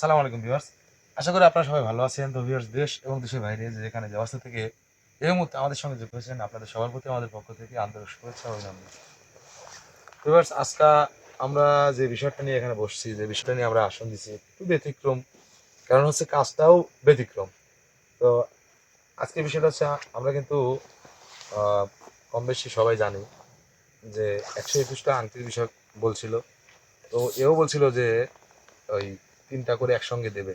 আসসালামু আলাইকুম ভিউয়ার্স। আশা করি আপনারা সবাই ভালো আছেন। তো ভিউয়ার্স, দেশ এবং দেশের বাইরে যেখানে যে অবস্থা থেকে এই মুহূর্তে আমাদের সঙ্গে যুক্ত হয়েছেন, আপনাদের সবার প্রতি আমাদের পক্ষ থেকে আন্তরিক শুভেচ্ছা ও অভিনন্দন। ভিউয়ার্স, আজকে আমরা যে বিষয়টা নিয়ে এখানে বসছি, যে বিষয়টা নিয়ে আমরা আসন দিছি, একটু ব্যতিক্রম। কারণ হচ্ছে কাজটাও ব্যতিক্রম। তো আজকের বিষয়টা হচ্ছে আমরা কিন্তু আহ, কম বেশি সবাই জানি যে 121টা আংটির বিষয় বলছিল। তো এও বলছিল যে ওই 3টা করে একসঙ্গে দেবে।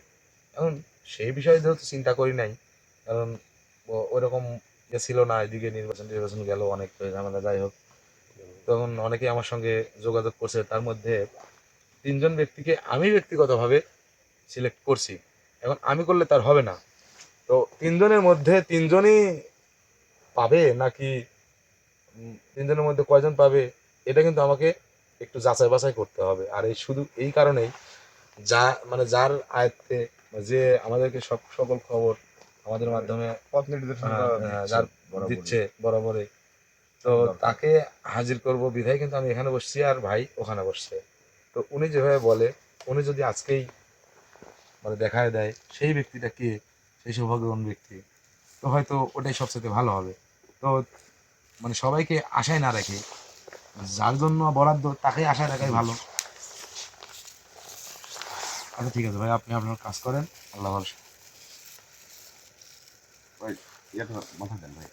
এখন সেই বিষয়ে যেহেতু চিন্তা করি নাই, কারণ ওইরকম ইয়ে ছিল না, এদিকে নির্বাচন টির্বাচন গেল, অনেক ঝামেলা, যাই হোক। তখন অনেকেই আমার সঙ্গে যোগাযোগ করছে, তার মধ্যে 3জন ব্যক্তিকে আমি ব্যক্তিগতভাবে সিলেক্ট করছি। এখন আমি করলে তার হবে না। তো 3জনের মধ্যে 3জনই পাবে নাকি 3জনের মধ্যে কয়জন পাবে, এটা কিন্তু আমাকে একটু যাচাই বাছাই করতে হবে। আর এই শুধু এই কারণেই, যা মানে যার আয়ত্তে, যে আমাদেরকে সকল খবর আমাদের মাধ্যমে পথ নির্দেশনা যার বরাবরই। দিচ্ছে বরাবরে, তো দরকার। তাকে হাজির করব বিধায় কিন্তু আমি এখানে বসছি আর ভাই ওখানে বসছে। তো উনি যেভাবে বলে, উনি যদি আজকেই মানে দেখায় দেয় সেই ব্যক্তিটা কে, সেই সৌভাগ্যবান ব্যক্তি, তো হয়তো ওটাই সবচেয়ে ভালো হবে। তো মানে সবাইকে আশায় না রেখে যার জন্য বরাদ্দ তাকেই আশায় রাখাই ভালো। আচ্ছা ঠিক আছে ভাই, আপনি আপনার কাজ করেন, আল্লাহ ভরসা। ভাই, ইয়েটা মাথা দেন ভাই।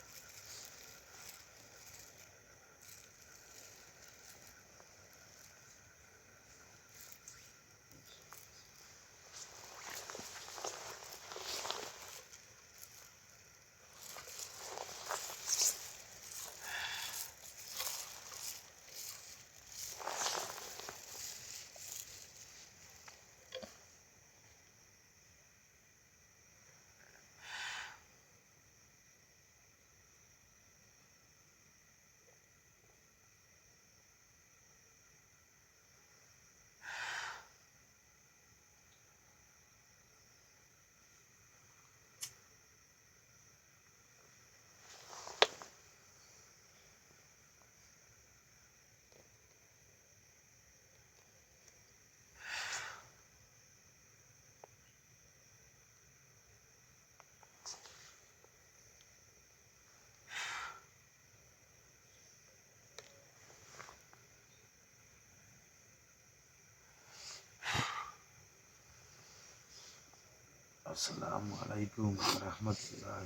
আসসালামু আলাইকুম রহমতুল্লাহ।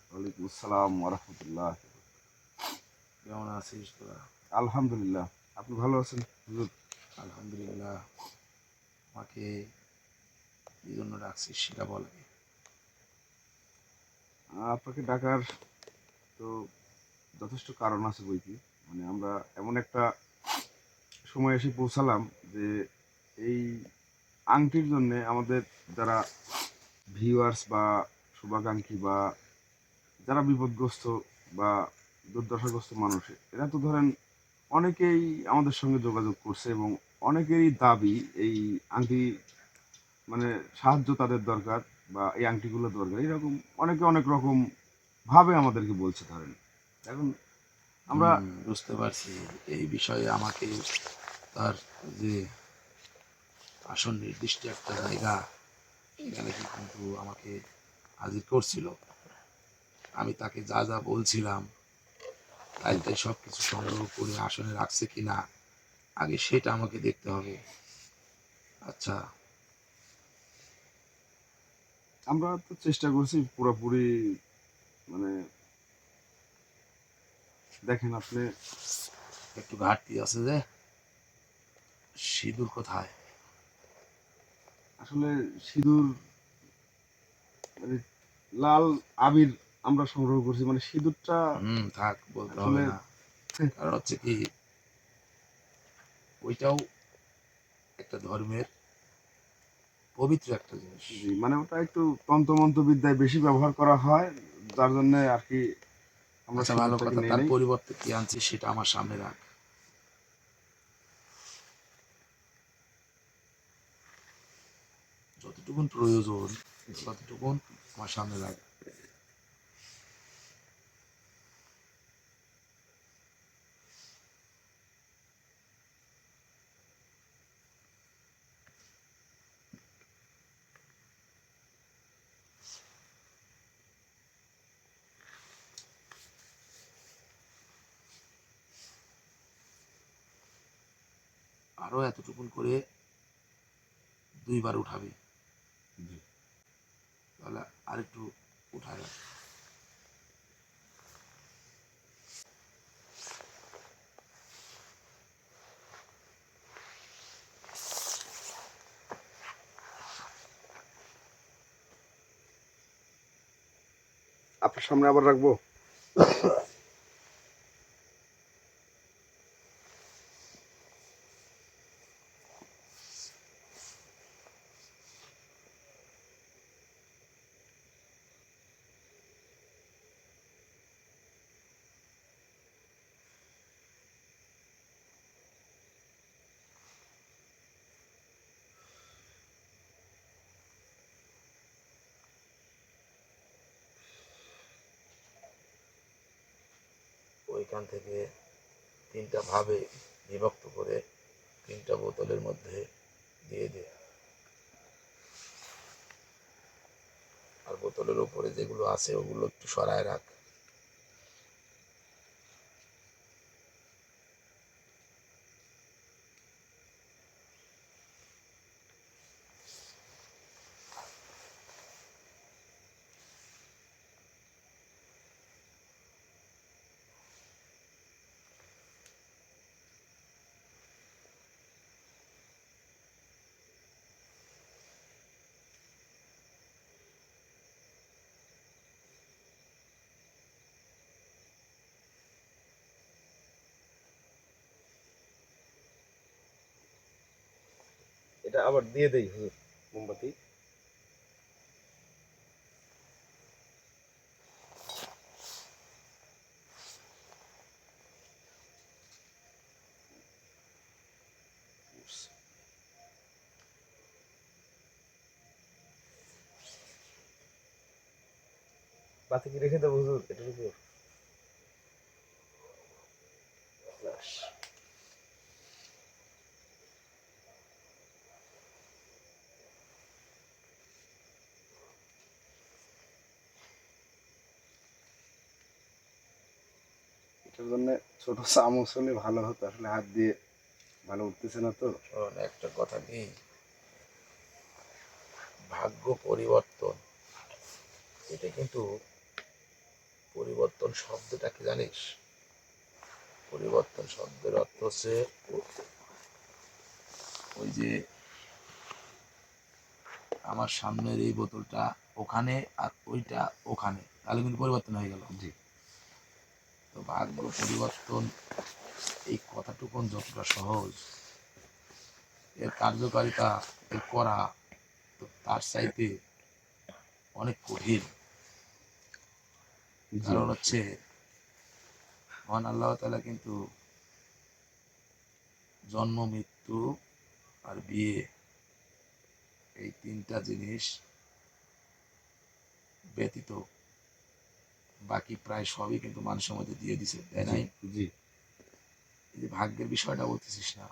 ওয়ালাইকুম আসসালাম ওরহমতুল্লাহ। কেমন আছিস তোরা? আলহামদুলিল্লাহ। আপনি ভালো আছেন হুজুর? আলহামদুলিল্লাহ। আমাকে কি জন্য ডাকছিস সেটা বল আগে। আপনাকে ডাকার তো যথেষ্ট কারণ আছে বই কি। মানে আমরা এমন একটা সময় এসে পৌঁছালাম যে এই আংটির জন্য আমাদের যারা ভিউয়ার্স বা শুভাকাঙ্ক্ষী বা যারা বিপদগ্রস্ত বা দুর্দশাগ্রস্ত মানুষ, এরা তো ধরেন অনেকেই আমাদের সঙ্গে যোগাযোগ করছে এবং অনেকেরই দাবি এই আংটি, মানে সাহায্য তাদের দরকার বা এই আংটিগুলো দরকার, এরকম অনেকে অনেক রকম ভাবে আমাদেরকে বলছে ধরেন। এখন আমরা বুঝতে পারছি। এই বিষয়ে আমাকে তার যে আসন নির্দিষ্ট একটা জায়গা, এখানে কিন্তু আমাকে হাজির করছিল। আমি তাকে যা যা বলছিলাম তাই তাই সব কিছু সংগ্রহ করে আসনে রাখছে কিনা আগে সেটা আমাকে দেখতে হবে। আচ্ছা। আমরা তো চেষ্টা করছি পুরোপুরি, মানে দেখেন আপনি, একটু ঘাটতি আছে যে, সিঁদুর কোথায়? আসলে সিঁদুর, মানে লাল আবির আমরা সংগ্রহ করছি, মানে সিঁদুরটা থাক, বলতে হবে আসলে না। কারণ হচ্ছে কি, ওইটাও একটা ধর্মের পবিত্র একটা জিনিস। জি, মানে ওটা একটু তন্ত্রমন্ত্র বিদ্যায় বেশি ব্যবহার করা হয়, যার জন্য আর কি আমরা আচ্ছা, ভালো সিঁদুরটাকে কথা, নিয়ে তার নেই। পরিবর্তে কি আনছি সেটা আমার সামনে রাখ। যতটুকুন প্রয়োজন ততটুকুন আমার সামনে রাখ। আরো এতটুকুন করে 2বার উঠাবি, জি। তাহলে আরেকটু উঠায় রাখ। আপনার সামনে আবার রাখবো। ওইখান থেকে 3টা ভাবে বিভক্ত করে 3টা বোতলের মধ্যে দিয়ে দে। আর বোতলের উপরে যেগুলো আছে ওগুলো একটু সরায় রাখ। এটা আবার দিয়ে দেই হুজুর মোমবাতি। বাতি কি রেখে দেবো হুজুর এটার উপর? ব্যাস। এটার জন্য ছোট চামচ হলে ভালো হতো, আসলে হাত দিয়ে ভালো উঠতেছে না তো। শোন, একটা কথা কি, ভাগ্য পরিবর্তন, এটা কিন্তু পরিবর্তন শব্দটা কি জানিস? পরিবর্তন শব্দের অর্থ হচ্ছে ওই যে আমার সামনের এই বোতলটা ওখানে আর ওইটা ওখানে, তাহলে কিন্তু পরিবর্তন হয়ে গেল। জি। তো ভাগ্য পরিবর্তন এই কথাটুকুন যতটা সহজ, এর কার্যকারিতা এর করা তো তার চাইতে অনেক কঠিন। কারণ হচ্ছে মহান আল্লাহ তাআলা কিন্তু জন্ম, মৃত্যু আর বিয়ে, এই 3টা জিনিস ব্যতীত বাকি প্রায় সবই কিন্তু মানুষের মধ্যে দিয়ে দিছে, তাই নাই? জি। এই যে ভাগ্যের বিষয়টা বলতেছিস না,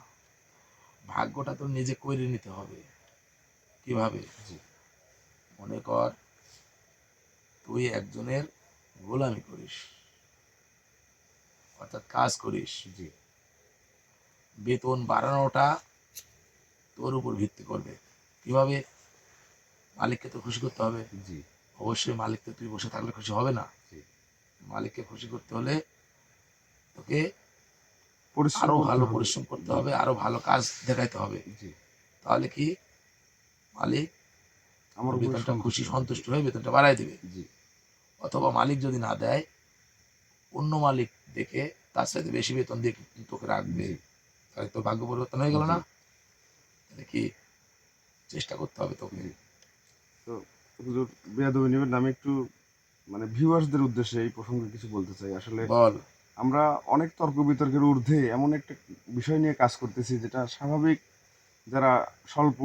ভাগ্যটা তো নিজে করে নিতে হবে। কিভাবে? মনে কর তুই একজনের গোলামি করিস, অর্থাৎ কাজ করিস, জি। বেতন বাড়ানোটা তোর উপর ভিত্তি করবে। কিভাবে? মালিককে তো খুশি করতে হবে। জি। অবশ্যই মালিককে তুই বসে থাকলে খুশি হবে না। মালিককে খুশি করতে হলে তোকে আরো ভালো পরিশ্রম করতে হবে, আরো ভালো কাজ দেখাইতে হবে। তাহলে কি মালিক আমার বেতনটা খুশি সন্তুষ্ট হয়ে বেতনটা বাড়াই দিবে। অথবা মালিক যদি না দেয়, অন্য মালিক দেখে তার সাথে বেশি বেতন দিয়ে তোকে রাখবে, তাহলে তোর ভাগ্য পরিবর্তন হয়ে গেল না? তাহলে কি চেষ্টা করতে হবে তোকে। তো হুজুর বেয়াদবি নেবেন না, আমি একটু মানে ভিউয়ার্সদের উদ্দেশ্যে এই প্রসঙ্গে কিছু বলতে চাই। আসলে বল। আমরা অনেক তর্ক বিতর্কের ঊর্ধ্বে এমন একটা বিষয় নিয়ে কাজ করতেছি যেটা স্বাভাবিক যারা স্বল্প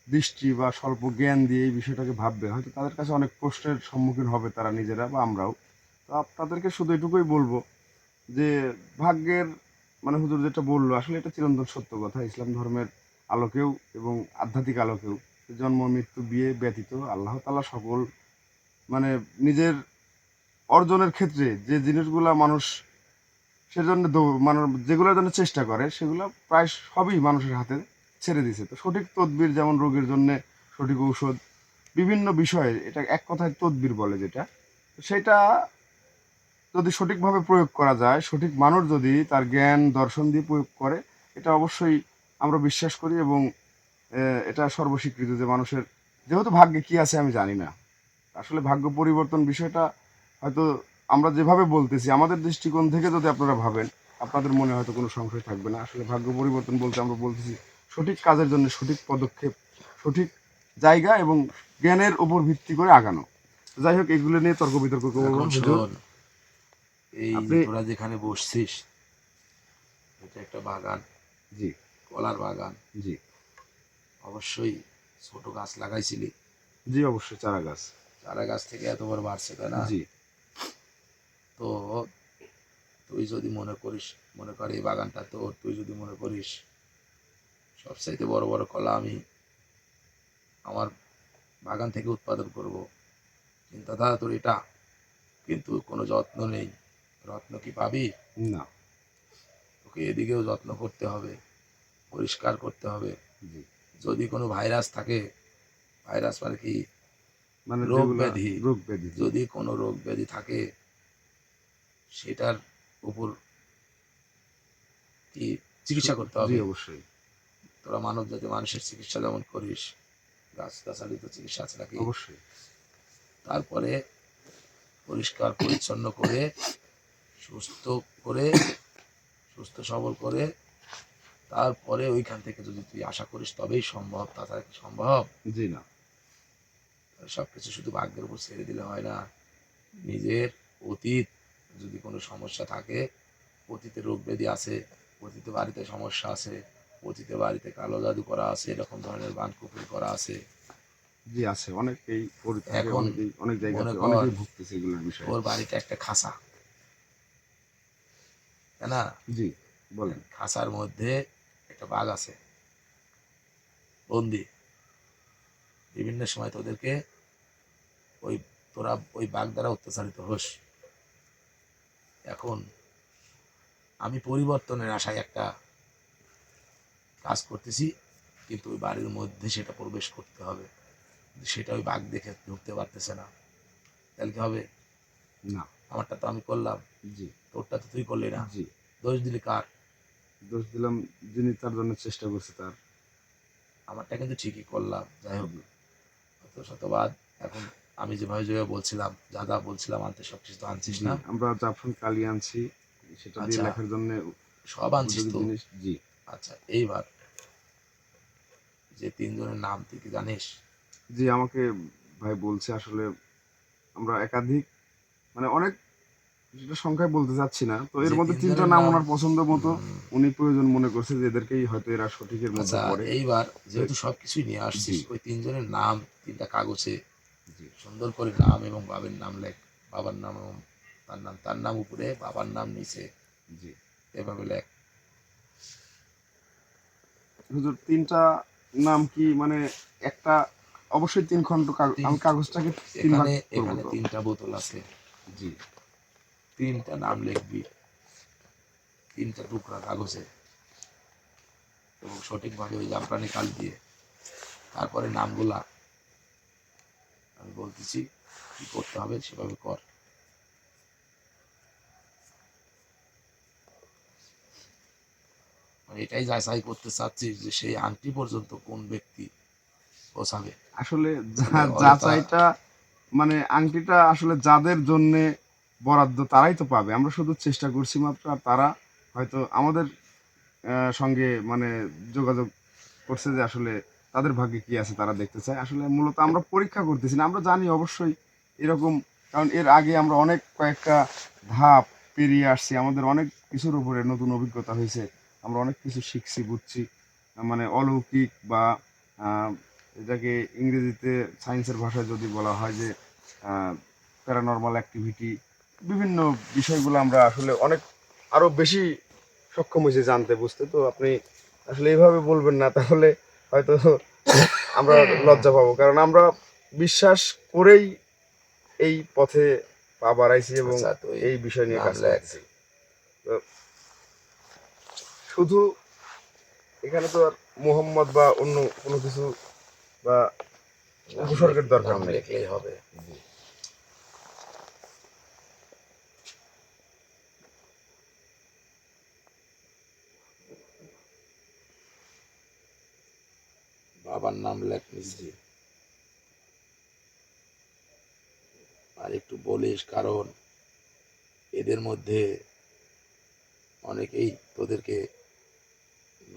দৃষ্টি বা স্বল্প জ্ঞান দিয়ে এই বিষয়টাকে ভাববে, হয়তো তাদের কাছে অনেক প্রশ্নের সম্মুখীন হবে তারা নিজেরা বা আমরাও। তো আপনাদেরকে শুধু এটুকুই বলবো যে ভাগ্যের মানে হুজুর যেটা বললো আসলে এটা চিরন্তন সত্য কথা। ইসলাম ধর্মের আলোকেও এবং আধ্যাত্মিক আলোকেও জন্ম, মৃত্যু, বিয়ে ব্যতীত আল্লাহ তাআলা সকল মানে নিজের অর্জনের ক্ষেত্রে যে জিনিসগুলা মানুষ সেজন্য মানে যেগুলোর জন্য চেষ্টা করে সেগুলো প্রায় সবই মানুষের হাতে ছেড়ে দিয়েছে। তো সঠিক তদবির, যেমন রোগের জন্য সঠিক ঔষধ, বিভিন্ন বিষয়ে, এটা এক কথায় তদবির বলে যেটা, সেটা যদি সঠিকভাবে প্রয়োগ করা যায়, সঠিক মানুষ যদি তার জ্ঞান দর্শন দিয়ে প্রয়োগ করে, এটা অবশ্যই আমরা বিশ্বাস করি। এবং এটা সর্বস্বীকৃত যে মানুষের যেহেতু ভাগ্যে কি আছে আমি জানি না, আসলে ভাগ্য পরিবর্তন বিষয়টা হয়তো আমরা যেভাবে বলতেছি, আমাদের দৃষ্টিকোণ থেকে যদি আপনারা ভাবেন, আপনাদের মনে হয়তো কোনো সংশয় থাকবে না। আসলে ভাগ্য পরিবর্তন বলতে আমরা বলতেছি সঠিক কাজের জন্য সঠিক পদক্ষেপ, সঠিক জায়গা এবং জ্ঞানের উপর ভিত্তি করে আগানো। যাই হোক, এগুলো নিয়ে তর্ক বিতর্ক করবো এখন হুজুর। শোন, এই যে আপনি তোরা যেখানে বসছিস এটা একটা বাগান, জি কলার বাগান। জি অবশ্যই ছোট গাছ লাগাইছিলি, জি অবশ্যই, চারা গাছ। চারা গাছ থেকে এত বড় বাড়ছে, তাই না? জি তো তুই যদি মনে করিস, মনে কর এই বাগানটা তোর, তুই যদি মনে করিস সবচাইতে বড় বড় কলা আমি আমার বাগান থেকে উৎপাদন করব, চিন্তাধারা তোর এটা, কিন্তু কোনো যত্ন নেই, রত্ন কি পাবি? না। তোকে এদিকেও যত্ন করতে হবে, পরিষ্কার করতে হবে। জি যদি কোনো ভাইরাস থাকে, ভাইরাস মানে কি, মানে রোগ যেগুলা ব্যাধি, রোগ ব্যাধি। যদি কোনো রোগ ব্যাধি থাকে সেটার উপর কি চিকিৎসা করতে জি হবে। অবশ্যই। তোরা মানব জাতি মানুষের চিকিৎসা যেমন করিস, গাছ গাছালি তো চিকিৎসা আছে নাকি? অবশ্যই। তারপরে পরিষ্কার পরিচ্ছন্ন করে, সুস্থ করে, সুস্থ সবল করে, তারপরে ওইখান থেকে যদি তুই আশা করিস তবেই সম্ভব, তাছাড়া কি সম্ভব? জি না। সব কিছু শুধু ভাগ্যের উপর ছেড়ে দিলে হয় না। নিজের অতীত যদি কোনো সমস্যা থাকে, অতীতে রোগ ব্যাধি আছে, অতীতে বাড়িতে সমস্যা আছে, অতীতে বাড়িতে কালো জাদু করা আছে, এরকম ধরনের বানকুফুরি করা আছে, জি আছে, অনেকেই করে থাকে, এখন অনেকেই অনেক মনে জায়গাতে কর অনেকেই ভুগতেছে এগুলোর বিষয়ে। ওর বাড়িতে একটা খাসা, তাই না? জি বলেন। খাসার মধ্যে একটা বাঘ আছে বন্দি। বিভিন্ন সময় তোদেরকে ওই তোরা ওই বাঘ দ্বারা অত্যাচারিত হোস। এখন আমি পরিবর্তনের আশায় একটা কাজ করতেছি, কিন্তু ওই বাড়ির মধ্যে সেটা প্রবেশ করতে হবে, সেটা ওই বাঘ দেখে ঢুকতে পারতেছে না। তাহলে কি হবে? না। আমারটা তো আমি করলাম, জি তোরটা তো তুই করলি না। জি দোষ দিলি কার? দোষ দিলাম যিনি তার জন্য চেষ্টা করছে তার। আমারটা কিন্তু ঠিকই করলাম। যাই হোক, জি অত শতবাদ। এখন আমি যেভাবে যেভাবে বলছিলাম, যা যা বলছিলাম আনতে, সব কিছু তো আনছিস জি না? আমরা জাফরান কালি আনছি, সেটা দিয়ে আচ্ছা, লেখার জন্য সব আনছিস উপযোগী তো? জিনিস। জি আচ্ছা, এইবার যে তিনজনের নাম তুই কি জানিস? জি আমাকে ভাই বলছে, আসলে আমরা একাধিক, মানে অনেক, সেটা সংখ্যায় বলতে চাচ্ছি না, তো এর যে মধ্যে তিনটা তিনজনের নাম নাম, ওনার পছন্দ মতো হুম, উনি প্রয়োজন মনে করছে যে এদেরকেই হয়তো এরা সঠিকের মধ্যে আচ্ছা, পড়ে। এইবার তো যেহেতু সব কিছুই নিয়ে আসছিস, জি ওই তিনজনের নাম তিনটা কাগজে জি সুন্দর করে নাম এবং বাবার নাম লেখ। বাবার নাম এবং তার নাম উপরে, বাবার নাম নিচে, জি এভাবে লেখ। হুজুর, তিনটা নাম কি মানে একটা, অবশ্যই তিন খণ্ড তিন, আমি কাগজটাকে তিন ভাগ এখানে করবো এখানে তো? তিনটা বোতল আছে, জি তিনটা নাম লিখবি, তিনটা টুকরা কাগজে, এবং সঠিকভাবে ওই জাফরানি কালি দিয়ে। তারপরে নামগুলা আমি বলতেছি, কি করতে হবে সেভাবে কর। মানে এটাই যাচাই করতে চাচ্ছিস যে সেই আংটি পর্যন্ত কোন ব্যক্তি পৌঁছাবে। আসলে মানে অযথা, যাচাইটা, মানে আংটিটা আসলে যাদের জন্য বরাদ্দ তারাই তো পাবে, আমরা শুধু চেষ্টা করছি মাত্র, আর তারা হয়তো আমাদের সঙ্গে মানে যোগাযোগ করছে যে আসলে তাদের ভাগ্যে কি আছে তারা দেখতে চায়। আসলে মূলত আমরা পরীক্ষা করতেছি না, আমরা জানি অবশ্যই এরকম, কারণ এর আগে আমরা অনেক কয়েকটা ধাপ পেরিয়ে আসছি, আমাদের অনেক কিছুর উপরে নতুন অভিজ্ঞতা হয়েছে, আমরা অনেক কিছু শিখছি, বুঝছি। মানে অলৌকিক বা আহ, এটাকে ইংরেজিতে সায়েন্সের ভাষায় যদি বলা হয় যে প্যারানর্মাল অ্যাক্টিভিটি, বিভিন্ন বিষয়গুলো আমরা আসলে অনেক আরো বেশি সক্ষম হয়েছে জানতে বুঝতে। তো আপনি আসলে এইভাবে বলবেন না, তাহলে হয়তো আমরা লজ্জা পাবো, কারণ আমরা বিশ্বাস করেই এই পথে পা বাড়াইছি এবং আচ্ছা, তো এই এই বিষয় নিয়ে নাম কাজ লেখ। করতেছি। তো শুধু এখানে তো আর মোহাম্মদ বা অন্য কোনো কিছু বা উপসর্গের দরকার নাম নেই। লিখলেই হবে। জি। বাবার নাম লেখ নিচে। জি। আর একটু বলিস, কারণ এদের মধ্যে অনেকেই তোদেরকে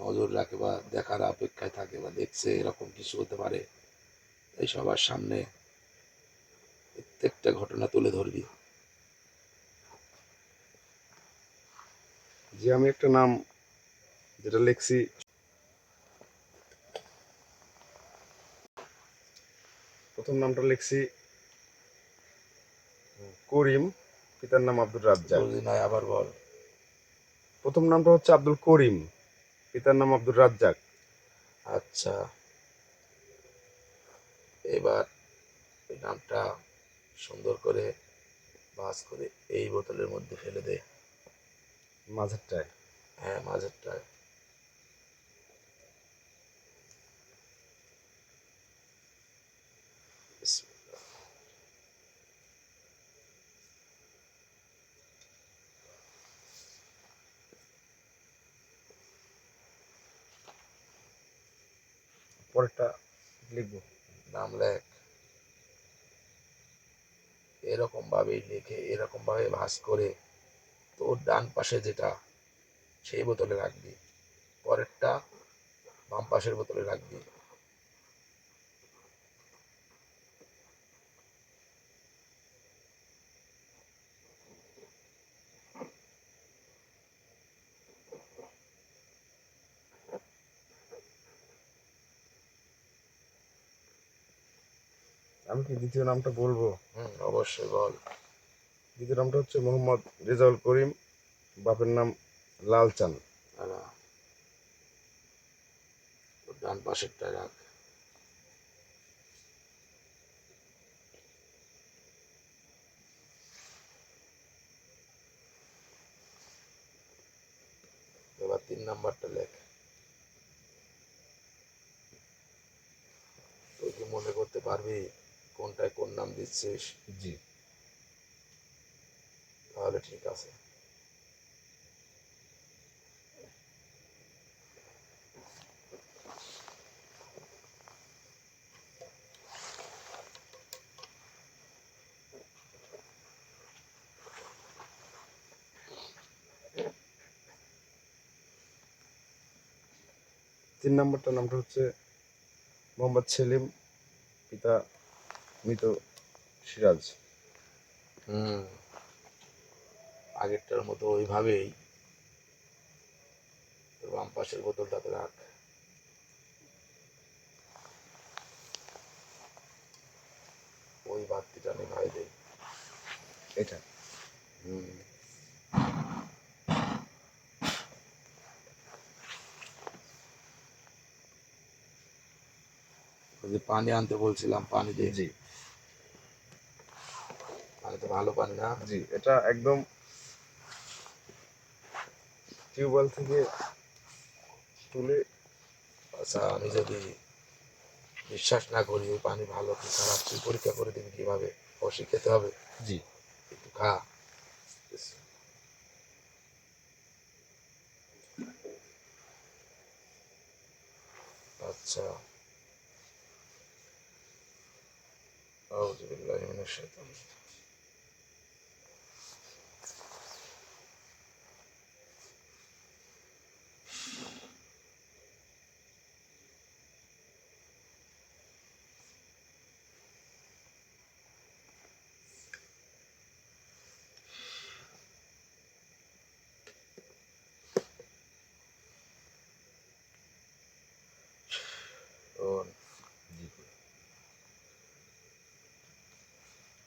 নজর রাখে বা দেখার অপেক্ষায় থাকে বা দেখছে, এরকম কিছু হতে পারে। এই সবার সামনে প্রত্যেকটা ঘটনা তুলে ধরবি। যে আমি একটা নাম যেটা লিখছি, প্রথম নামটা লিখছি করিম, পিতার নাম আব্দুর রাজ্জাক। বুঝলি নয়, আবার বল। প্রথম নামটা হচ্ছে আব্দুল করিম, পিতার নাম আব্দুর রাজ্জাক। আচ্ছা, এবার এই নামটা সুন্দর করে ভাঁজ করে এই বোতলের মধ্যে ফেলে দে। মাঝেরটায়। হ্যাঁ, মাঝেরটায়। বিসমিল্লাহ। পরেরটা লিখবো। নাম লেখ। এরকম ভাবেই লিখে এরকম ভাবে ভাঁজ করে তোর ডান পাশে যেটা, সেই বোতলে রাখবি। পরেরটা বাম পাশের বোতলে রাখবি। আমি কি দ্বিতীয় নামটা বলবো? অবশ্যই বল। দ্বিতীয় নামটা হচ্ছে মোহাম্মদ রেজাউল করিম, বাপের নাম লালচান। দাঁড়া, তোর ডান পাশেরটা রাখ। এবার 3 নাম্বারটা লেখ। তুই কি মনে করতে পারবি কোনটায় কোন নাম দিচ্ছিস? জি। তাহলে ঠিক আছে। তিন নম্বরটার নামটা হচ্ছে মোহাম্মদ সেলিম, পিতা মৃত সিরাজ। হুম, আগেরটার মতো ওইভাবেই তোর বাম পাশের বোতলটাতে রাখ। ওই বাতিটা নেভাই দে। এটা। হুম, ওই যে পানি আনতে বলছিলাম, পানি দে। জি। পানি তো ভালো পানি না? জি, এটা একদম টিউবওয়েল থেকে তুলে। আচ্ছা, আমি যদি বিশ্বাস না করি ওই পানি ভালো কি খারাপ, তুই পরীক্ষা করে দিবি কিভাবে? অবশ্যই খেতে হবে। জি। একটু খা। আচ্ছা, আউযু বিল্লাহি মিনাশ শাইতানির রাজিম। শোন,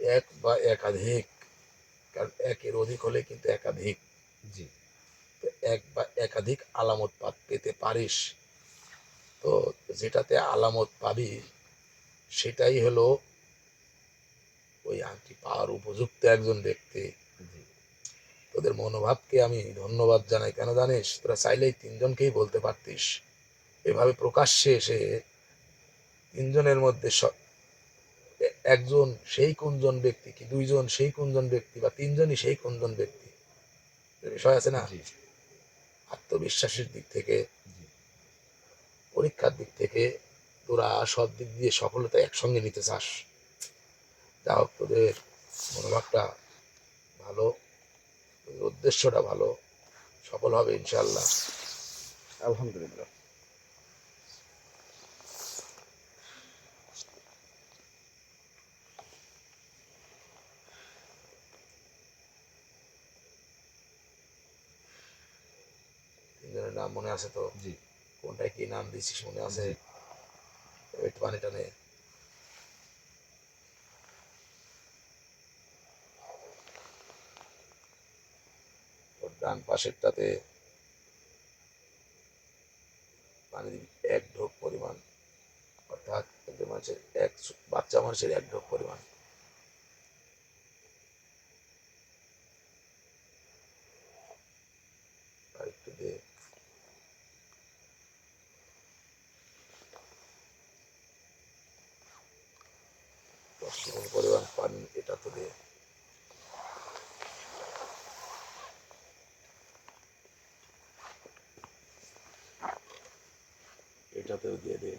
এক বা একাধিক, কারণ একের অধিক হলে কিন্তু একাধিক। জি। তো এক বা একাধিক আলামত পেতে পারিস। তো যেটাতে আলামত পাবি সেটাই হলো ওই আংটি পাওয়ার উপযুক্ত একজন ব্যক্তি। জি। তোদের মনোভাবকে আমি ধন্যবাদ জানাই। কেন জানিস, তোরা চাইলেই তিনজনকেই বলতে পারতিস। এভাবে প্রকাশ্যে এসে তিনজনের মধ্যে একজন সেই কোনজন ব্যক্তি, কি দুইজন সেই কোনজন ব্যক্তি, বা তিনজনই সেই কোনজন ব্যক্তি, বিষয় আছে না। জি আত্মবিশ্বাসের দিক থেকে, জি পরীক্ষার দিক থেকে তোরা সব দিক দিয়ে সফলতা একসঙ্গে নিতে চাস। যা হোক, তোদের মনোভাবটা ভালো, তোদের উদ্দেশ্যটা ভালো, সফল হবে ইনশাল্লাহ। আলহামদুলিল্লাহ। 3 জনের নাম মনে আছে তো? জি কোনটায় কি নাম দিয়েছিস মনে আছে? জি একটু পানিটা নে। ওর ডান পাশেরটাতে পানি দিবি 1 ঢোক পরিমাণ, অর্থাৎ একজন মানুষের বাচ্চা মানুষের 1 ঢোক পরিমাণ। আর একটু দে। পরিমাণ পানি এটা তো দে। এটাতেও দিয়ে দে।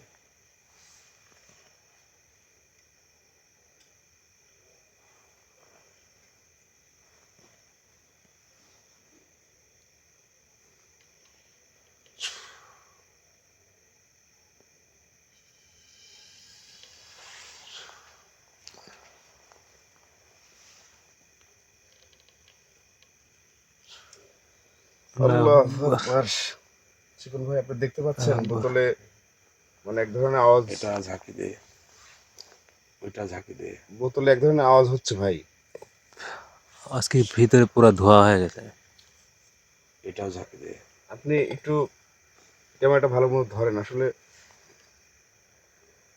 আল্লাহু আকবার। চিকন ভাই, আপনি দেখতে পাচ্ছেন বোতলে মানে এক ধরনের আওয়াজ, এটা ঝাঁকি দে, ওইটা ঝাঁকি দে। বোতলে এক ধরনের আওয়াজ হচ্ছে ভাই। আজকে ভিতরে পুরো ধোয়া হয়ে গেছে। এটাও ঝাঁকি দে। আপনি একটু ক্যামেরাটা ভালো মতো ধরেন, আসলে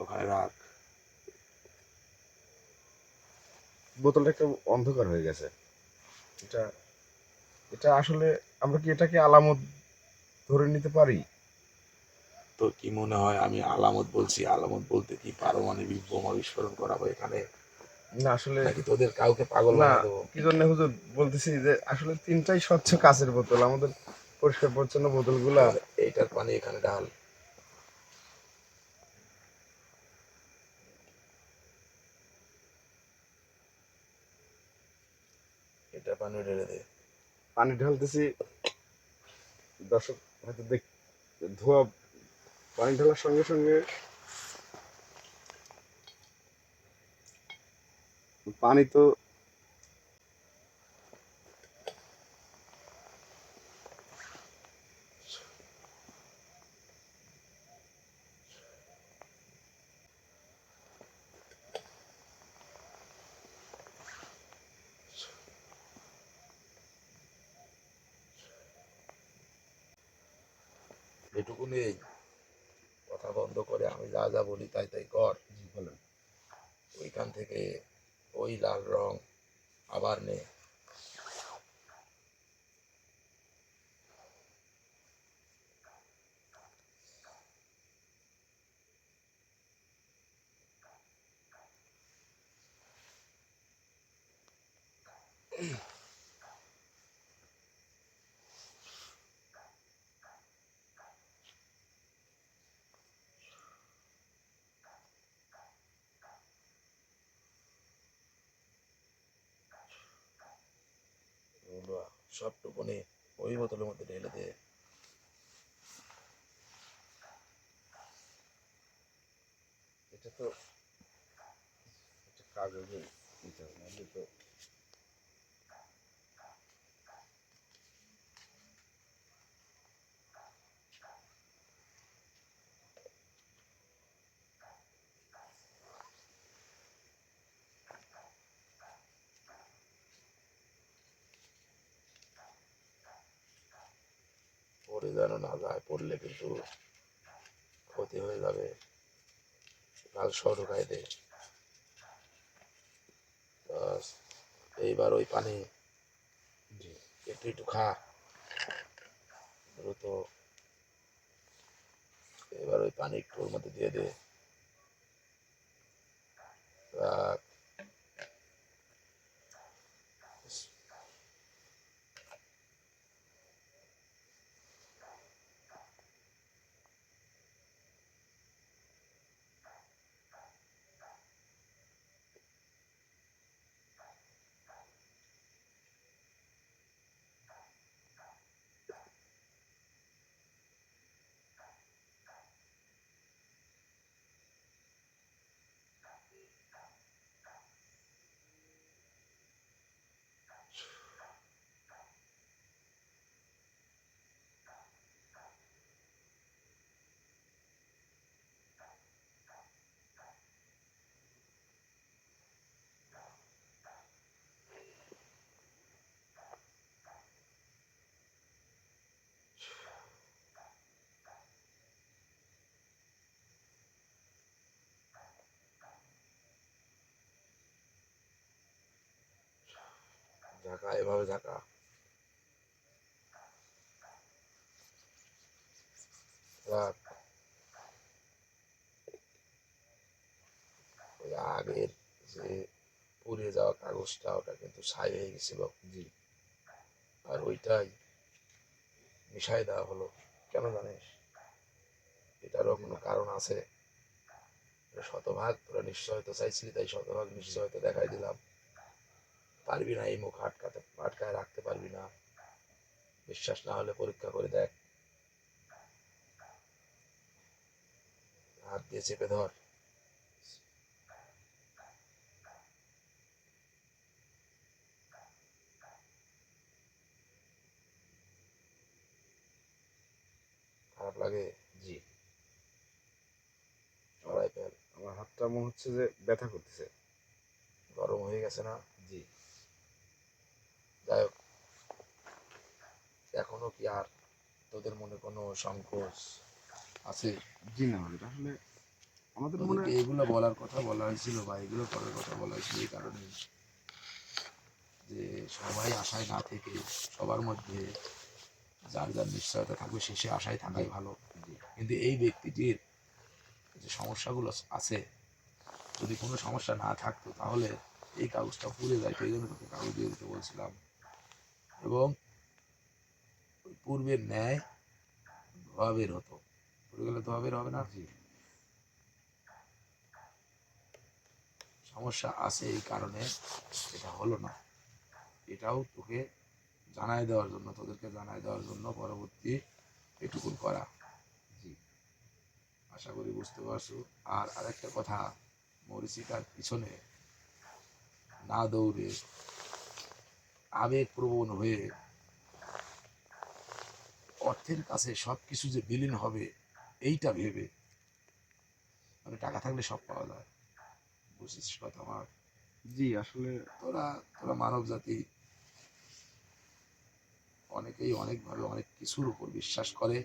ওখানে রাখ। বোতলটা একটা অন্ধকার হয়ে গেছে। এটা এটা আসলে আমরা কি এটাকে আলামত ধরে নিতে পারি? তোর কি মনে হয় আমি আলামত বলছি? আলামত বলতে কি পারমাণবিক বোমা বিস্ফোরণ করাবো এখানে, না আসলে, নাকি তোদের কাউকে পাগল না, বানিয়ে দেবো? কি জন্য হুজুর বলতেছি যে আসলে তিনটাই স্বচ্ছ কাচের বোতল, আমাদের পরিষ্কার পরিচ্ছন্ন বোতলগুলা। এবার এইটার পানি এখানে ঢাল। এটা পানি ঢেলে দে। পানি ঢালতেছি, দর্শক হয়তো দেখ, ধোয়া, পানি ঢালার সঙ্গে সঙ্গে পানি তো এটুকু নেই, কথা বন্ধ করে আমি যা যা বলি তাই তাই কর। বলেন। ওইখান থেকে ওই লাল রং আবার নে। সবটুকু নে, ওই বোতলের মধ্যে ঢেলে দে। এটা তো একটা কাগজে নিতে হবে, নাহলে তো পড়ে যেন না যায়, পড়লে কিন্তু ক্ষতি হয়ে যাবে। লাল সহ ঢুকাই দে। বাস, এইবার ওই পানি জি একটু একটু খা দ্রুত। এবার ওই পানি একটু ওর মধ্যে দিয়ে দে। রাখ। ঝাঁকা, এভাবে ঝাঁকা। রাখ। ওই আগের যে পুড়ে যাওয়া কাগজটা ওটা কিন্তু ছাই হয়ে গেছিল। জি। আর ওইটাই মিশাই দেওয়া হলো। কেন জানিস? এটারও কোনো কারণ আছে। শতভাগ তোরা নিশ্চয়তা চাইছিলি, তাই শতভাগ নিশ্চয়তা দেখাই দিলাম। পারবি না, এই মুখ আটকায় রাখতে পারবি না। বিশ্বাস না হলে পরীক্ষা করে দেখ। হাত দিয়ে চেপে ধর। খারাপ লাগে? জি। সরাই ফেল। আমার হাতটা মনে হচ্ছে যে ব্যথা করতেছে। গরম হয়ে গেছে না? জি। যাই হোক, এখনো কি আর তোদের মনে কোনো সংকোচ আছে? জি না হুজুর, আসলে আমাদের মনে তোদেরকে এগুলো বলার কথা বলা হয়েছিল বা এগুলো করার কথা বলা হয়েছিল এই কারণে যে সবাই আশায় না থেকে সবার মধ্যে যার যার নিশ্চয়তা থাকবে শেষে আশায় থাকাই ভালো। কিন্তু এই ব্যক্তিটির যে সমস্যাগুলো আছে, যদি কোনো সমস্যা না থাকতো তাহলে এই কাগজটা পুড়ে যায়। সেই জন্য তোকে কাগজ দিয়ে দিতে বলছিলাম। এবং ওই পূর্বের ন্যায় ধোয়া বের হতো। পুড়ে গেলে ধোয়া বের হবে না? জি। সমস্যা আছে এই কারণে এটা হলো না। এটাও তোকে জানাই দেওয়ার জন্য, তোদেরকে জানাই দেওয়ার জন্য পরবর্তী এটুকুন করা। জি। আশা করি বুঝতে পারছো। আর আরেকটা কথা, মরিচিকার পিছনে না দৌড়ে আবেগপ্রবণ হয়ে অর্থের কাছে সব কিছু যে বিলীন হবে এইটা ভেবে, মানে টাকা থাকলে সব পাওয়া যায়। বুঝিস কথা আমার? জি। আসলে তোরা তোরা মানব জাতি অনেকেই অনেকভাবে অনেক কিছুর উপর বিশ্বাস করে,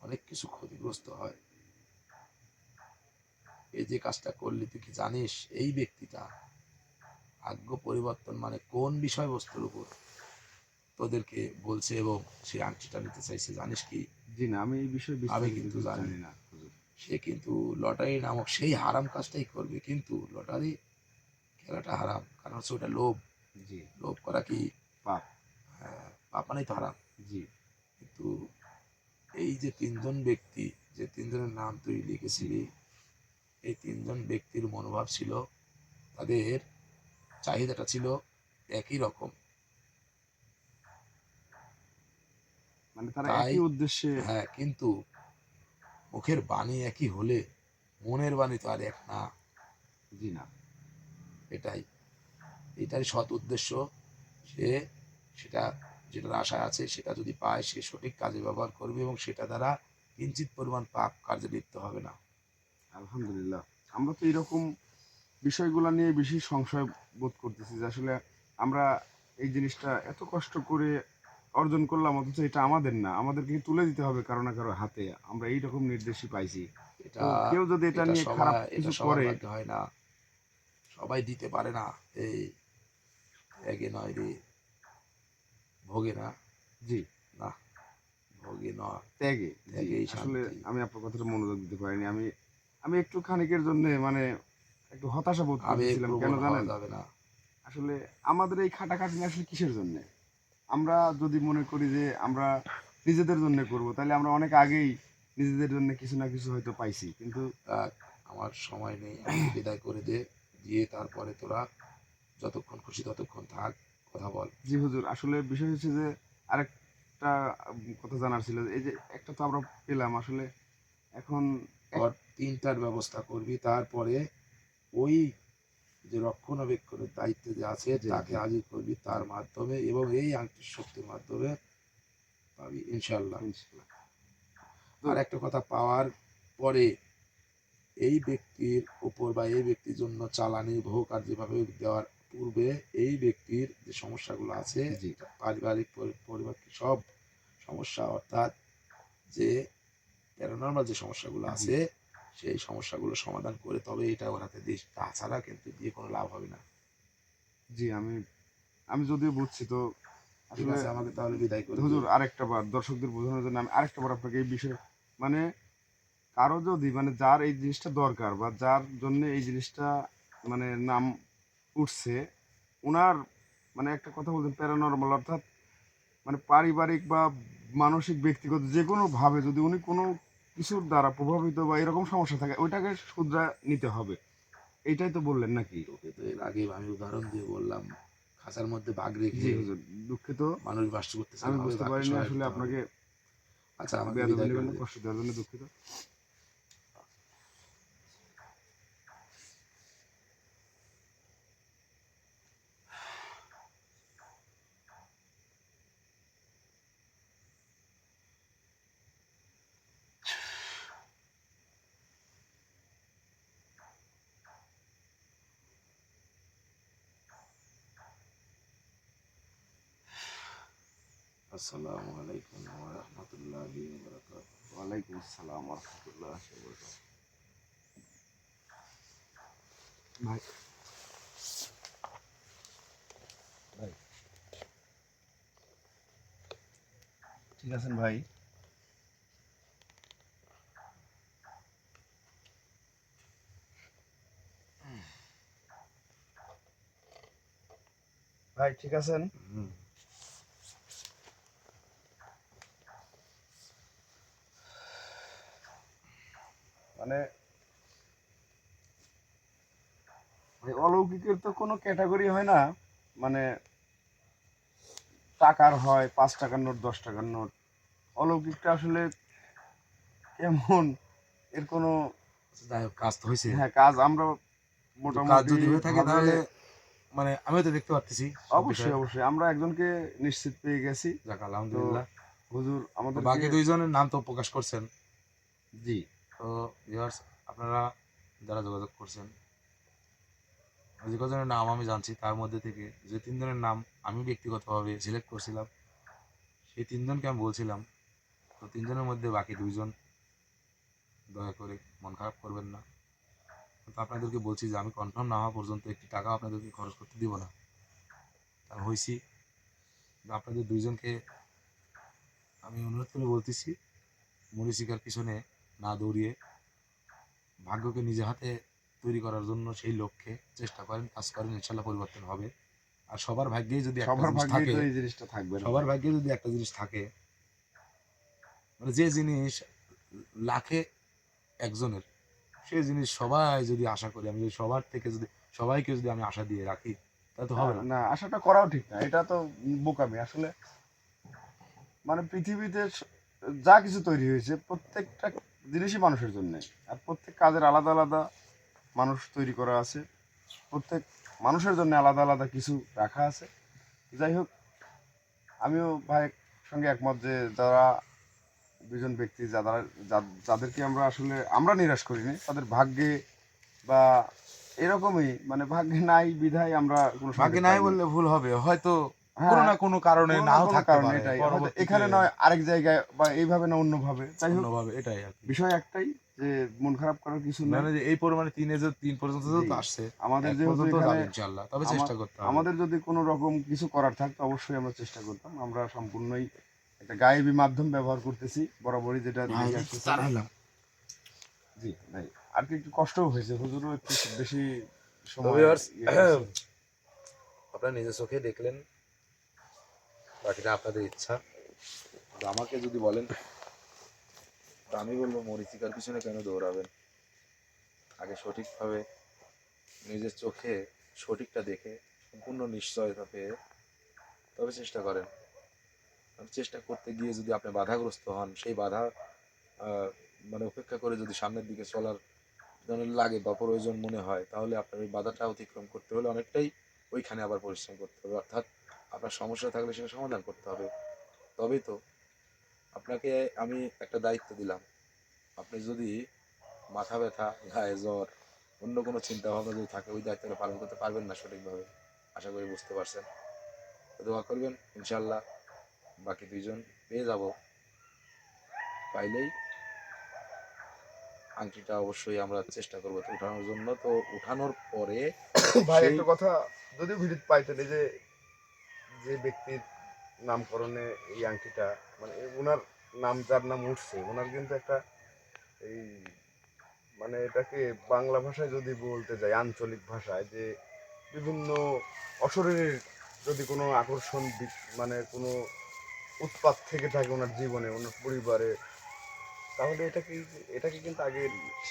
অনেক কিছু ক্ষতিগ্রস্ত হয়। এই যে কাজটা করলি তুই কি জানিস এই ব্যক্তিটা ভাগ্য পরিবর্তন মানে কোন বিষয়বস্তুর উপর তোদেরকে বলছে এবং সে আংটিটা নিতে চাইছে জানিস কি? জি না, আমি এই বিষয়ে আমি বিস্তারিত কিন্তু কিছু জানি। জানি না হুজুর। সে কিন্তু লটারি নামক সেই হারাম কাজটাই করবে, কিন্তু লটারি খেলাটা হারাম, কারণ হচ্ছে ওটা লোভ। জি। লোভ করা কি পাপ। পাপ মানেই তো হারাম। জি। কিন্তু এই যে তিনজন ব্যক্তি, যে তিনজনের নাম তুই লিখেছিলি, এই তিনজন ব্যক্তির মনোভাব ছিল, তাদের চাহিদাটা ছিল একই রকম। মানে তারা তাই একই উদ্দেশ্যে। হ্যাঁ, কিন্তু মুখের বাণী একই হলে মনের বাণী তো আর এক না। জি না। এটাই এটাই সৎ উদ্দেশ্য। সে সেটা যেটার আশা আছে সেটা যদি পায়, সে সঠিক কাজে ব্যবহার করবে এবং সেটা দ্বারা কিঞ্চিত পরিমাণ পাপ কার্যে লিপ্ত হবে না। আলহামদুলিল্লাহ। আমরা তো এরকম বিষয়গুলো নিয়ে বেশি সংশয় বোধ করতেছি যে আসলে আমরা এই জিনিসটা এত কষ্ট করে অর্জন করলাম, অথচ এটা আমাদের না, আমাদেরকে তুলে দিতে হবে কারো না কারো হাতে। আমরা এইরকম নির্দেশই পাইছি। তো এটা কেউ যদি এটা নিয়ে খারাপ এটা কিছু সবার করে। ভাগ্যে হয় না, সবাই দিতে পারে না। এই ত্যাগে নয় রে, ভোগে না, জি না ভোগে নয়, ত্যাগে। জি, ত্যাগেই আসলে শান্তি। আমি আপনার কথাটা মনোযোগ দিতে পারিনি। আমি আমি একটু খানিকের জন্য মানে একটু হতাশা বোধ আবেগ করতেছিলাম, কেন প্রবণ হওয়া জানেন? যাবে না। আসলে আমাদের এই খাটাখাটনি আসলে কিসের জন্য? আমরা যদি মনে করি যে আমরা নিজেদের জন্য করব, তাহলে আমরা অনেক আগেই নিজেদের জন্য কিছু না কিছু হয়তো পাইছি, কিন্তু দেখ, আমার সময় নেই, আমাকে বিদায় করে দে, দিয়ে তারপরে তোরা যতক্ষণ খুশি ততক্ষণ থাক, কথা বল। জি হুজুর, আসলে বিষয় হচ্ছে যে আরেকটা কথা জানার ছিল যে এই যে একটা তো আমরা পেলাম আসলে এখন তোর 3টার ব্যবস্থা করবি, তারপরে ওই যে রক্ষণাবেক্ষণের দায়িত্বে যে আছে জি, তাকে জি, হাজির করবি, তার মাধ্যমে এবং এই আংটির শক্তির মাধ্যমে পাবি ইনশাল্লাহ। ইনশাল্লাহ। তো আর একটা কথা, পাওয়ার পরে এই ব্যক্তির উপর বা এই ব্যক্তির জন্য চালানি ভোগ আর যেভাবে দেওয়ার পূর্বে এই ব্যক্তির যে সমস্যাগুলো আছে, জি পারিবারিক পারিবারিক সব সমস্যা, অর্থাৎ যে প্যারানর্মাল যে সমস্যাগুলো জি আছে সেই সমস্যাগুলো সমাধান করে তবে এটা ওর হাতে দিস, তাছাড়া কিন্তু দিয়ে কোনো লাভ হবে না। জি আমি আমি যদিও বুঝছি, তো ঠিক আসলে আছে, আমাকে তাহলে বিদায় করে হুজুর দিন। আরেকটা বার দর্শকদের বোঝানোর জন্য আমি আরেকটা বার আপনাকে এই বিষয়ে মানে কারো যদি মানে যার এই জিনিসটা দরকার বা যার জন্য এই জিনিসটা মানে নাম উঠছে, ওনার মানে একটা কথা বলতেন প্যারানর্মাল, অর্থাৎ মানে পারিবারিক বা মানসিক ব্যক্তিগত যে কোনো ভাবে যদি উনি কোনো কিছুর দ্বারা প্রভাবিত বা এরকম সমস্যা থাকে, ওইটাকে শুধরা নিতে হবে, এইটাই তো বললেন নাকি? তোকে তো এর আগে আমি উদাহরণ দিয়ে বললাম, খাঁচার মধ্যে বাঘ জি রেখে হুজুর, দুঃখিত, মানুষ বাস করতেছে আমি না, হবে বুঝতে বাঘকে পারিনি সরাই আসলে দিতে হবে। আপনাকে আচ্ছা, আমাকে বেয়াদবি বিদায় নেবেন করে না, দিন। কষ্ট দেওয়ার জন্য দুঃখিত। আসসালামু আলাইকুম ওয়া রাহমাতুল্লাহি ওয়া বারাকাতুহু। ওয়ালাইকুম আসসালাম ওয়া রাহমাতুল্লাহ। ভাই ভাই ঠিক আছেন ভাই? ভাই ঠিক আছেন? হুম। মানে ভাই অলৌকিকের তো কোনো ক্যাটাগরি হয় না, মানে টাকার হয় 5 টাকার নোট, 10 টাকার নোট। অলৌকিকটা আসলে কেমন, এর কোনো আচ্ছা, যাই হোক, কাজ তো হয়েছে। হ্যাঁ কাজ আমরা কিন্তু কাজ মোটামুটি যদি হয়ে থাকে ভাবে তাহলে মানে আমিও তো দেখতে পারতেছি সব অবশ্যই বিষয়ে। অবশ্যই আমরা একজনকে নিশ্চিত পেয়ে গেছি। যাক, তো আলহামদুলিল্লাহ। হুজুর তো আমাদেরকে বাকি দুইজনের নাম তো প্রকাশ করছেন। জি তো ভিউয়ার্স, আপনারা যারা যোগাযোগ করছেন, যে কজনের নাম আমি জানছি তার মধ্যে থেকে যে 3 জনের নাম আমি ব্যক্তিগতভাবে সিলেক্ট করছিলাম, সেই 3জনকে আমি বলছিলাম, তো 3জনের মধ্যে বাকি 2জন দয়া করে মন খারাপ করবেন না। কিন্তু আপনাদেরকে বলছি যে আমি কনফার্ম না হওয়া পর্যন্ত একটি টাকা আপনাদেরকে খরচ করতে দিব না। আমি হয়েছি যে আপনাদের 2জনকে আমি অনুরোধ করে বলতেছি, মরীচিকার পিছনে না দৌড়িয়ে ভাগ্যকে নিজে হাতে তৈরি করার জন্য সেই লক্ষ্যে চেষ্টা করেন, কাজ করেন, ইনশাল্লাহ পরিবর্তন হবে। আর সবার ভাগ্যেই যদি একটা সবার জিনিস ভাগ্যেই থাকে, তো এই জিনিসটা থাকবে না সবার ভাই। ভাগ্যে যদি একটা জিনিস থাকে, মানে যে জিনিস লাখে একজনের, সেই জিনিস সবাই যদি আশা করি, আমি যদি সবার থেকে যদি সবাইকে যদি আমি আশা দিয়ে রাখি, তাহলে তো না হবে না। না, আশাটা করাও ঠিক না, এটা তো বোকামি আসলে। মানে পৃথিবীতে যা কিছু তৈরি হয়েছে প্রত্যেকটা জিনিসই মানুষের জন্য, আর প্রত্যেক কাজের আলাদা আলাদা মানুষ তৈরি করা আছে, প্রত্যেক মানুষের জন্য আলাদা আলাদা কিছু রাখা আছে। যাই হোক, আমিও ভাইয়ের সঙ্গে একমত যে যারা দুজন ব্যক্তি যাদেরকে আমরা আসলে আমরা নিরাশ করিনি, তাদের ভাগ্যে বা এরকমই মানে ভাগ্যে নাই বিধায় আমরা কোনো ভাগ্যে সংকেত নাই পাইনি। বললে ভুল হবে, হয়তো কোনো হ্যাঁ, না কোনো কারণে কোনো না নাও কোনো থাকতে কারণে পারে এটাই, হয়তো পরবর্তীতে এখানে নয় আরেক জায়গায় বা এইভাবে না অন্যভাবে, যাই হোক অন্যভাবে, এটাই আর কি। বিষয় একটাই যে মন খারাপ করার কিছু নেই। মানে যে এই পরিমাণে 3 পর্যন্ত তো জি। আসছে, আমাদের 1 যেহেতু পর্যন্ত এখানে যাবে ইনশাআল্লাহ, তবে চেষ্টা করতে হবে। আমাদের যদি কোনো রকম কিছু করার থাকতো অবশ্যই আমরা চেষ্টা করতাম। আমরা সম্পূর্ণই একটা গায়েবী মাধ্যম ব্যবহার করতেছি বরাবরই, যেটা দেখে আসতেছি। তারাইলাম জি ভাই, আর কি একটু কষ্টও হয়েছে, হুজুরও একটু বেশি তো সময় ভিউয়ার্স, ইয়ে করছে। আপনারা নিজের চোখে দেখলেন, বাকিটা আপনাদের ইচ্ছা। তো আমাকে যদি বলেন, তো আমি বলবো মরীচিকার পিছনে কেন দৌড়াবেন, আগে সঠিকভাবে নিজের চোখে সঠিকটা দেখে সম্পূর্ণ নিশ্চয়তা পেয়ে তবে চেষ্টা করেন। কারণ চেষ্টা করতে গিয়ে যদি আপনি বাধাগ্রস্ত হন, সেই বাধা আহ, মানে উপেক্ষা করে যদি সামনের দিকে চলার জন্য লাগে বা প্রয়োজন মনে হয়, তাহলে আপনার ওই বাধাটা অতিক্রম করতে হলে অনেকটাই ওইখানে আবার পরিশ্রম করতে হবে, অর্থাৎ আপনার সমস্যা থাকলে সেটা সমাধান করতে হবে। তবেই তো আপনাকে আমি একটা দায়িত্ব দিলাম, আপনি যদি মাথা ব্যথা, গায়ে জ্বর, অন্য কোনো চিন্তা ভাবনা যদি থাকে, ওই দায়িত্বটা পালন করতে পারবেন না সঠিকভাবে। আশা করি বুঝতে পারছেন। তো দোয়া করবেন, ইনশাল্লাহ বাকি 2জন পেয়ে যাব। পাইলেই আংটিটা অবশ্যই আমরা চেষ্টা করবো তো উঠানোর জন্য। তো উঠানোর পরে ভাই সেই একটা কথা, যদি ভিডিও পাইতেন, এই যে যে ব্যক্তির নামকরণে এই আংটিটা, মানে ওনার নাম, যার নাম উঠছে, ওনার কিন্তু একটা এই, মানে এটাকে বাংলা ভাষায় যদি বলতে যাই, আঞ্চলিক ভাষায়, যে বিভিন্ন অশরীরীর যদি কোনো আকর্ষণ মানে কোনো উৎপাত থেকে থাকে ওনার জীবনে, ওনার পরিবারে, তাহলে এটাকে কিন্তু আগে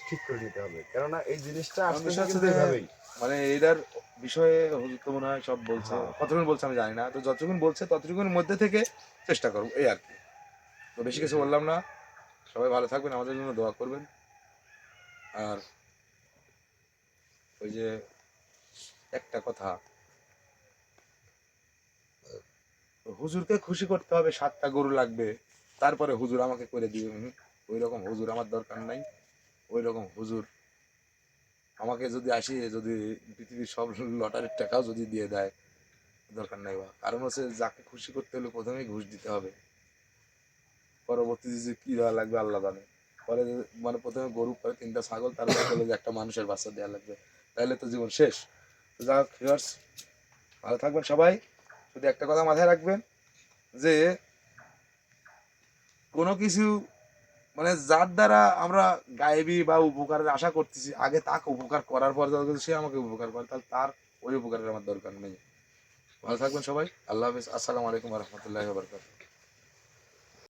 ঠিক করে নিতে হবে, কেননা এই জিনিসটা আমার আসতেছে বিষয় হচ্ছে কিন্তু যে, এইভাবেই। মানে এটার বিষয়ে হুজুর তো মনে হয় সব বলছে, হ্যাঁ, কতটুকু বলছে আমি জানি না, তো যতটুকুন বলছে ততটুকুর মধ্যে থেকে চেষ্টা করবো, এই আর কি। তো বেশি কিছু বললাম না, সবাই ভালো থাকবেন, আমাদের জন্য দোয়া করবেন। আর ওই যে একটা কথা, হুজুরকে খুশি করতে হবে, 7টা গরু লাগবে, তারপরে হুজুর আমাকে করে দিবে, ওই রকম হুজুর আমার দরকার নাই। ওই রকম হুজুর আমাকে যদি আসি, যদি পৃথিবীর সব লটারির টাকাও যদি দিয়ে দেয়, দরকার নাই। বা কারণ হচ্ছে, যাকে খুশি করতে হলে প্রথমেই ঘুষ দিতে হবে, পরবর্তীতে যে কি দেওয়া লাগবে আল্লাহ জানে। পরে মানে প্রথমে গরু, পরে 3টা ছাগল, তারপরে বলে যে একটা মানুষের বাচ্চা দেওয়া লাগবে, তাহলে তো জীবন শেষ। তো যা হোক ভিউয়ার্স, ভালো থাকবেন সবাই। শুধু একটা কথা মাথায় রাখবেন, যে কোনো কিছু মানে যার দ্বারা আমরা গায়েবী বা উপকারের আশা করতেছি, আগে তাকে উপকার করার পর যদি সে আমাকে উপকার করে, তাহলে তার ওই উপকারের আমার দরকার নেই। ভালো থাকবেন সবাই, আল্লাহ হাফিজ, আসসালামু আলাইকুম রহমতুল্লাহ বরকাত।